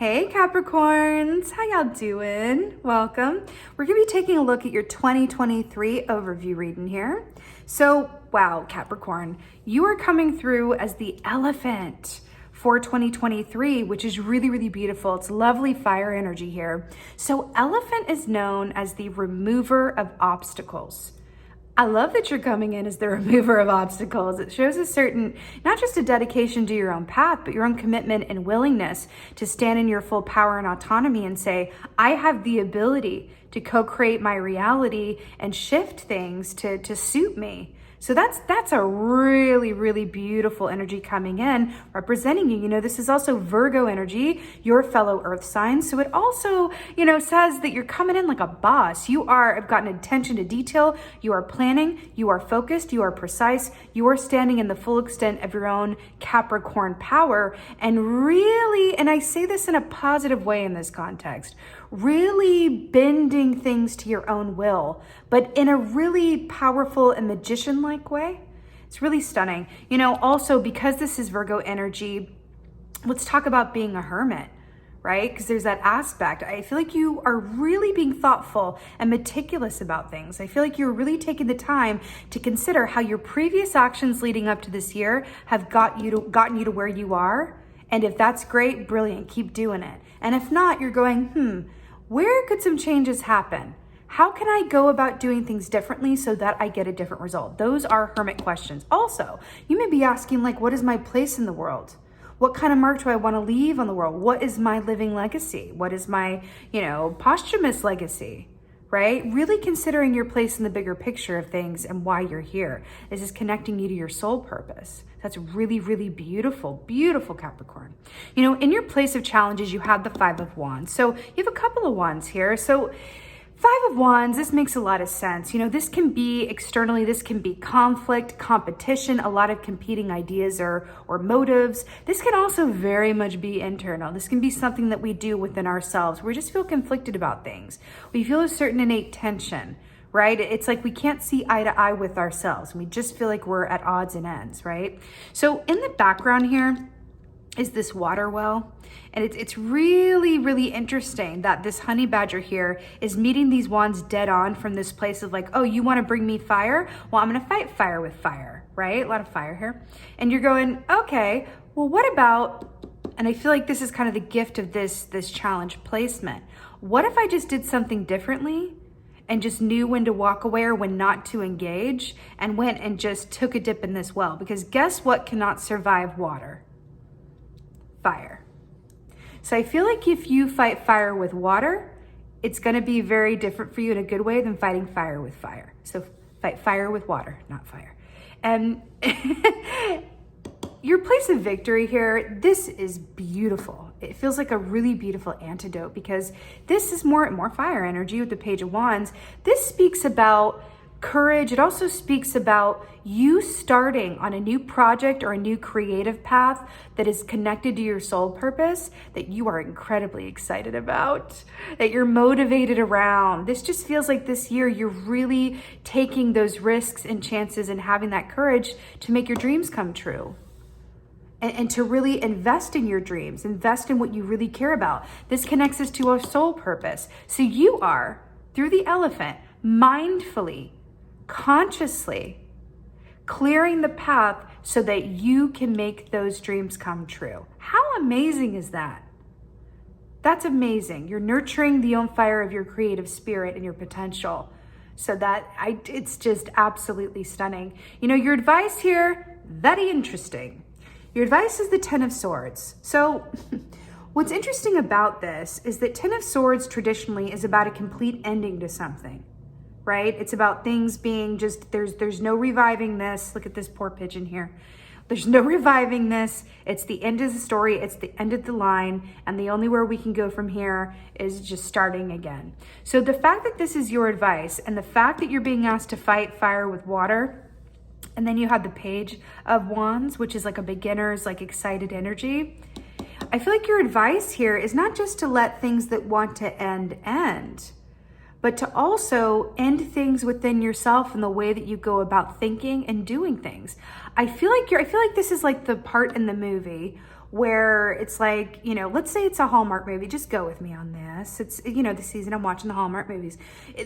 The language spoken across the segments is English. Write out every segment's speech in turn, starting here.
Hey Capricorns, how y'all doing? Welcome. We're gonna be taking a look at your 2023 overview reading here. So, wow, Capricorn, you are coming through as the elephant for 2023, which is really, really beautiful. It's lovely fire energy here. So elephant is known as the remover of obstacles. I love that you're coming in as the remover of obstacles. It shows a certain, not just a dedication to your own path, but your own commitment and willingness to stand in your full power and autonomy and say, I have the ability to co-create my reality and shift things to suit me. So that's a really, really beautiful energy coming in, representing you. You know, this is also Virgo energy, your fellow earth sign. So it also, says that you're coming in like a boss. Have gotten attention to detail. You are planning, you are focused, you are precise, you are standing in the full extent of your own Capricorn power. And really, and I say this in a positive way in this context, really bending things to your own will, but in a really powerful and magician-like way. It's really stunning. Also because this is Virgo energy, let's talk about being a hermit, right? Because there's that aspect. I feel like you are really being thoughtful and meticulous about things. I feel like you're really taking the time to consider how your previous actions leading up to this year have gotten you to where you are. And if that's great, brilliant, keep doing it. And if not, you're going, where could some changes happen? How can I go about doing things differently so that I get a different result? Those are hermit questions. Also, you may be asking, what is my place in the world? What kind of mark do I want to leave on the world? What is my living legacy? What is my, posthumous legacy, right? Really considering your place in the bigger picture of things and why you're here. This is connecting you to your soul purpose. That's really, really beautiful, beautiful Capricorn. In your place of challenges, you have the Five of Wands. So you have a couple of wands here. So Five of Wands, this makes a lot of sense. This can be externally, this can be conflict, competition, a lot of competing ideas or motives. This can also very much be internal. This can be something that we do within ourselves. We just feel conflicted about things. We feel a certain innate tension, right? It's like we can't see eye to eye with ourselves. We just feel like we're at odds and ends, right? So in the background here is this water well. And it's really, really interesting that this honey badger here is meeting these wands dead on from this place of oh, you want to bring me fire? Well, I'm going to fight fire with fire, right? A lot of fire here. And you're going, okay, well, what about, and I feel like this is kind of the gift of this challenge placement. What if I just did something differently and just knew when to walk away or when not to engage and went and just took a dip in this well? Because guess what cannot survive water? Fire. So I feel like if you fight fire with water, it's going to be very different for you in a good way than fighting fire with fire. So fight fire with water, not fire. And your place of victory here, this is beautiful. It feels like a really beautiful antidote because this is more fire energy with the Page of Wands. This speaks about courage. It also speaks about you starting on a new project or a new creative path that is connected to your soul purpose that you are incredibly excited about, that you're motivated around. This just feels like this year you're really taking those risks and chances and having that courage to make your dreams come true. And to really invest in your dreams, invest in what you really care about. This connects us to our soul purpose. So you are, through the elephant, mindfully, consciously clearing the path so that you can make those dreams come true. How amazing is that? That's amazing. You're nurturing the own fire of your creative spirit and your potential. So it's just absolutely stunning. Your advice here, very interesting. Your advice is the Ten of Swords. So what's interesting about this is that Ten of Swords traditionally is about a complete ending to something. Right? It's about things being just, there's no reviving this. Look at this poor pigeon here. There's no reviving this. It's the end of the story. It's the end of the line. And the only where we can go from here is just starting again. So the fact that this is your advice and the fact that you're being asked to fight fire with water, and then you have the Page of Wands, which is like a beginner's excited energy. I feel like your advice here is not just to let things that want to end, but to also end things within yourself and the way that you go about thinking and doing things. I feel like this is like the part in the movie where it's like, you know, let's say it's a Hallmark movie. Just go with me on this. It's, you know, the season I'm watching the Hallmark movies.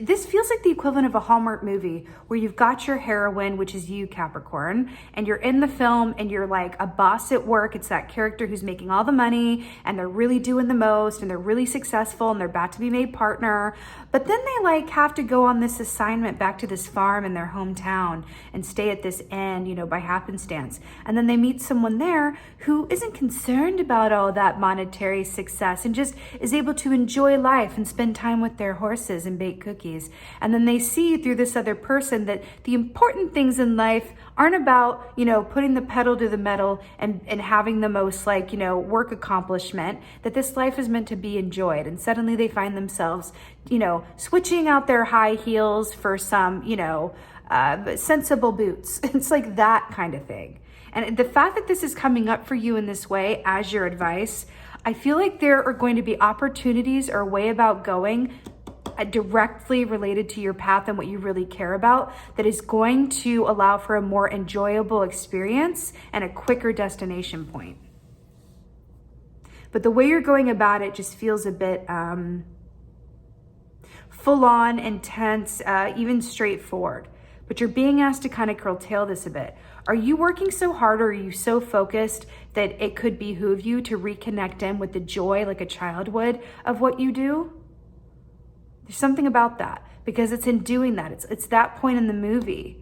This feels like the equivalent of a Hallmark movie where you've got your heroine, which is you, Capricorn, and you're in the film and you're like a boss at work. It's that character who's making all the money and they're really doing the most and they're really successful and they're about to be made partner. But then they like have to go on this assignment back to this farm in their hometown and stay at this inn, you know, by happenstance. And then they meet someone there who isn't concerned about all that monetary success and just is able to enjoy life and spend time with their horses and bake cookies. And then they see through this other person that the important things in life aren't about, you know, putting the pedal to the metal and having the most like, you know, work accomplishment, that this life is meant to be enjoyed. And suddenly they find themselves, you know, switching out their high heels for some, you know, sensible boots. It's like that kind of thing. And the fact that this is coming up for you in this way as your advice, I feel like there are going to be opportunities or a way about going directly related to your path and what you really care about that is going to allow for a more enjoyable experience and a quicker destination point. But the way you're going about it just feels a bit full on, intense, even straightforward. But you're being asked to kind of curtail this a bit. Are you working so hard or are you so focused that it could behoove you to reconnect in with the joy like a child would of what you do? There's something about that because it's in doing that. It's that point in the movie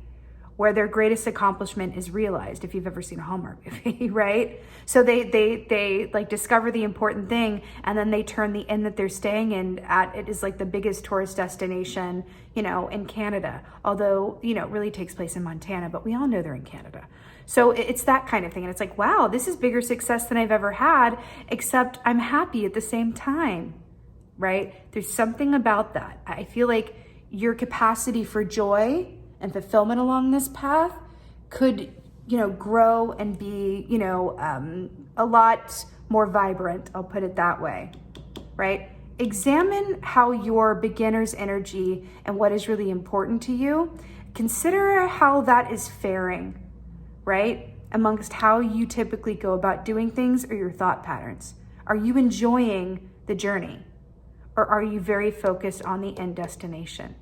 where their greatest accomplishment is realized, if you've ever seen a Hallmark movie, right? So they like discover the important thing and then they turn the inn that they're staying in at, it is like the biggest tourist destination, you know, in Canada. Although, you know, it really takes place in Montana, but we all know they're in Canada. So it's that kind of thing. And it's like, wow, this is bigger success than I've ever had, except I'm happy at the same time, right? There's something about that. I feel like your capacity for joy and fulfillment along this path could, you know, grow and be, you know, a lot more vibrant. I'll put it that way, right? Examine how your beginner's energy and what is really important to you. Consider how that is faring, right? Amongst how you typically go about doing things or your thought patterns. Are you enjoying the journey or are you very focused on the end destination?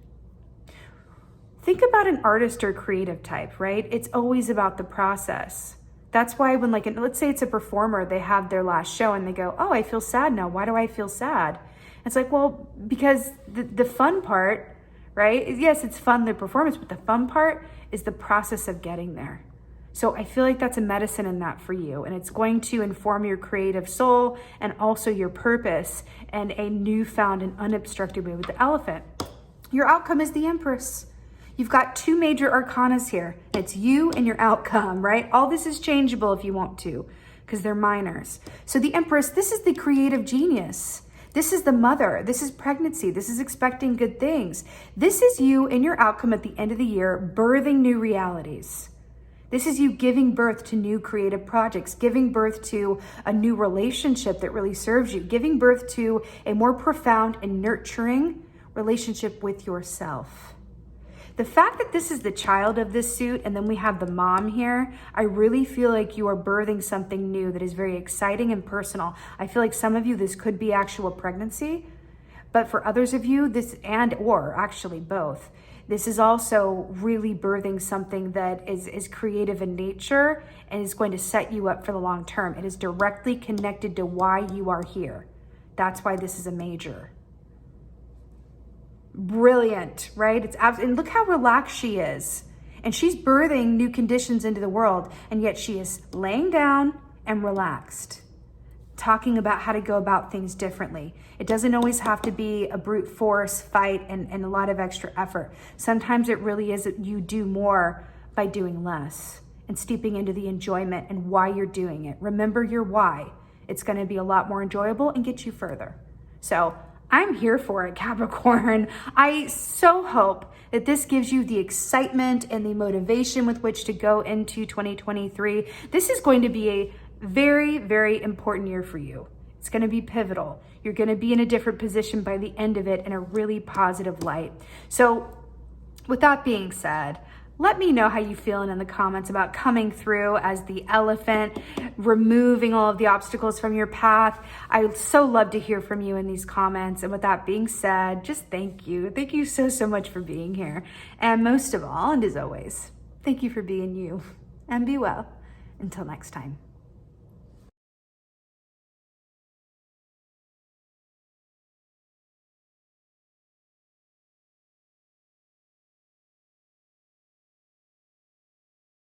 Think about an artist or creative type, right? It's always about the process. That's why when like, let's say it's a performer, they have their last show and they go, oh, I feel sad now. Why do I feel sad? It's like, well, because the fun part, right? Yes, it's fun, the performance, but the fun part is the process of getting there. So I feel like that's a medicine in that for you. And it's going to inform your creative soul and also your purpose and a newfound and unobstructed way with the elephant. Your outcome is the Empress. You've got two major arcanas here. It's you and your outcome, right? All this is changeable if you want to, because they're minors. So the Empress, this is the creative genius. This is the mother. This is pregnancy. This is expecting good things. This is you and your outcome at the end of the year, birthing new realities. This is you giving birth to new creative projects, giving birth to a new relationship that really serves you, giving birth to a more profound and nurturing relationship with yourself. The fact that this is the child of this suit and then we have the mom here, I really feel like you are birthing something new that is very exciting and personal. I feel like some of you, this could be actual pregnancy, but for others of you, this or actually both, this is also really birthing something that is creative in nature and is going to set you up for the long term. It is directly connected to why you are here. That's why this is a major. Brilliant, right? And look how relaxed she is. And she's birthing new conditions into the world. And yet she is laying down and relaxed, talking about how to go about things differently. It doesn't always have to be a brute force fight and a lot of extra effort. Sometimes it really is that you do more by doing less and steeping into the enjoyment and why you're doing it. Remember your why. It's going to be a lot more enjoyable and get you further. So I'm here for it, Capricorn. I so hope that this gives you the excitement and the motivation with which to go into 2023. This is going to be a very, very important year for you. It's going to be pivotal. You're going to be in a different position by the end of it in a really positive light. So with that being said, Let me know how you feeling in the comments about coming through as the elephant, removing all of the obstacles from your path. I so love to hear from you in these comments. And with that being said, just thank you. Thank you so, so much for being here. And most of all, and as always, thank you for being you. And be well. Until next time.